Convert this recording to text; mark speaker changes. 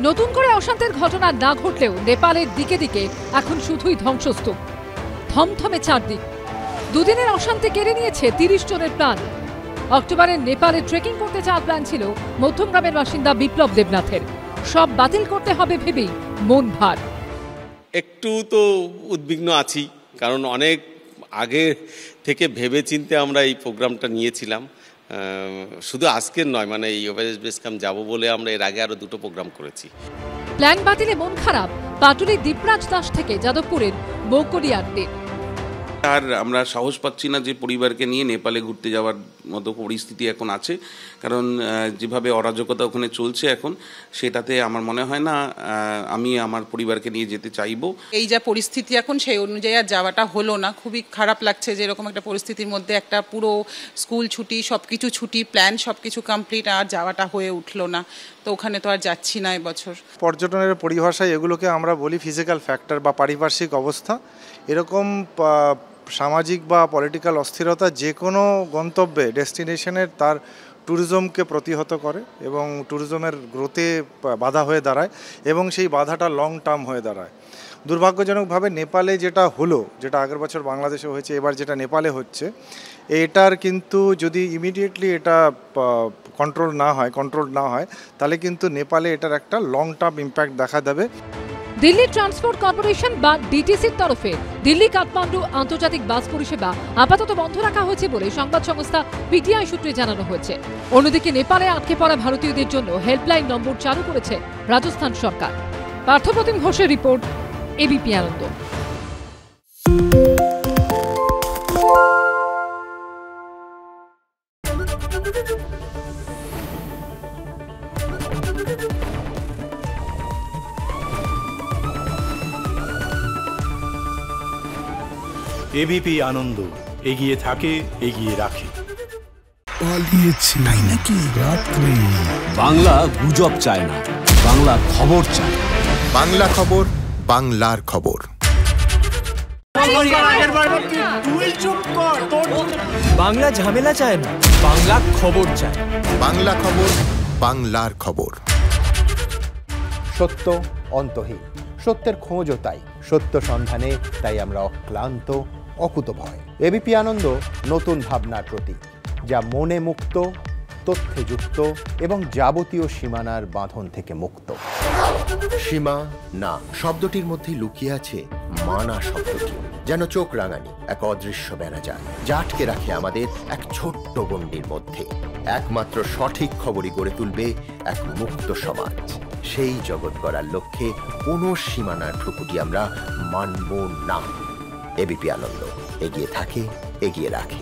Speaker 1: নতুন করে অশান্তির ঘটনা না ঘটলেও নেপালের দিকে দিকে এখন শুধুই ধ্বংসস্তূপ, থমথমে চারদিক। দুদিনের অশান্তি কেড়ে নিয়েছে 30 জনের প্রাণ। অক্টোবরে নেপালে ট্রেকিং করতে যাওয়ার প্ল্যান ছিল মধ্যমগ্রামের বাসিন্দা বিপ্লব দেবনাথের। সব বাতিল করতে হবে ভেবেই মন ভার।
Speaker 2: একটু তো উদ্বিগ্ন আছি, কারণ অনেক আগে থেকে ভেবে চিন্তে আমরা এই প্রোগ্রামটা নিয়েছিলাম। শুধু আজকের নয়, মানে এই এভারেস্ট বেস ক্যাম্প যাবো বলে আমরা এর আগে আরো 2টো প্রোগ্রাম করেছি।
Speaker 1: প্ল্যান বাতিলে মন খারাপ পাটুলির দীপরাজ দাস থেকে যাদবপুরের বৌকড়িয়ারদের।
Speaker 3: আর আমরা সাহস পাচ্ছি না যে পরিবারকে নিয়ে নেপালে ঘুরতে যাওয়ার মতো পরিস্থিতি এখন আছে, কারণ যেভাবে অরাজকতা ওখানে চলছে এখন, সেটাতে আমার মনে হয় না আমি আমার পরিবারকে নিয়ে যেতে চাইবো।
Speaker 4: এই যা পরিস্থিতি এখন, সেই অনুযায়ী আর যাওয়াটা হলো না। খুবই খারাপ লাগছে যে এরকম একটা পরিস্থিতির মধ্যে একটা পুরো স্কুল ছুটি, সবকিছু ছুটি, প্ল্যান সবকিছু কমপ্লিট, আর যাওয়াটা হয়ে উঠলো না। তো ওখানে তো আর যাচ্ছি না এবছর।
Speaker 5: পর্যটনের পরিভাষায় এগুলোকে আমরা বলি ফিজিক্যাল ফ্যাক্টর বা পারিপার্শ্বিক অবস্থা। এরকম সামাজিক বা পলিটিক্যাল অস্থিরতা যে কোনো গন্তব্যে, ডেস্টিনেশনের তার ট্যুরিজমকে প্রতিহত করে এবং ট্যুরিজমের গ্রোথে বাধা হয়ে দাঁড়ায়, এবং সেই বাধাটা লং টার্ম হয়ে দাঁড়ায়। দুর্ভাগ্যজনকভাবে নেপালে যেটা হলো, যেটা আগের বছর বাংলাদেশে হয়েছে, এবার যেটা নেপালে হচ্ছে, এটার কিন্তু যদি ইমিডিয়েটলি এটা কন্ট্রোল না হয় তাহলে কিন্তু নেপালে এটার একটা লং টার্ম ইম্প্যাক্ট দেখা দেবে।
Speaker 1: দিল্লি ট্রান্সপোর্ট কর্পোরেশন বা ডিটিসির তরফে দিল্লি কাঠমান্ডু আন্তর্জাতিক বাস পরিষেবা আপাতত বন্ধ রাখা হয়েছে বলে সংবাদ সংস্থা পিটিআই সূত্রে জানানো হয়েছে। অন্যদিকে নেপালে আটকে পড়া ভারতীয়দের জন্য হেল্পলাইন নম্বর চালু করেছে রাজস্থান সরকার। পার্থপ্রতিম ঘোষের রিপোর্ট, এবিপি আনন্দ।
Speaker 6: এবিপি আনন্দ, এগিয়ে থাকে, এগিয়ে রাখে।
Speaker 7: পালিয়েছে তাই নাকি? রাত্রে
Speaker 8: বাংলা গুজব চায় না, বাংলা খবর চায়।
Speaker 7: বাংলা খবর, বাংলার খবর।
Speaker 9: বাংলা ঝামেলা চায় না, বাংলা খবর চায়।
Speaker 7: বাংলা খবর, বাংলার খবর।
Speaker 10: সত্য অন্তহীন, সত্যের খোঁজও তাই, সত্য সন্ধানে তাই আমরা অক্লান্ত, অকুতভয়। এবিপি আনন্দ নতুন ভাবনার প্রতীক, যা মনে মুক্ত, তথ্যে যুক্ত এবং যাবতীয় সীমানার বাঁধন থেকে মুক্ত।
Speaker 11: সীমা না শব্দটির মধ্যেই লুকিয়ে আছে মানা শব্দটি, যেন চোখ রাঙানি এক অদৃশ্য বেড়াজাল, যা আটকে রাখে আমাদের এক ছোট্ট গণ্ডির মধ্যে। একমাত্র সঠিক খবরই গড়ে তুলবে এক মুক্ত সমাজ। সেই জগৎ গড়ার লক্ষ্যে কোনো সীমানার ঠুকুটি আমরা মানব না। এবিপি আনন্দ, এগিয়ে থাকে, এগিয়ে রাখে।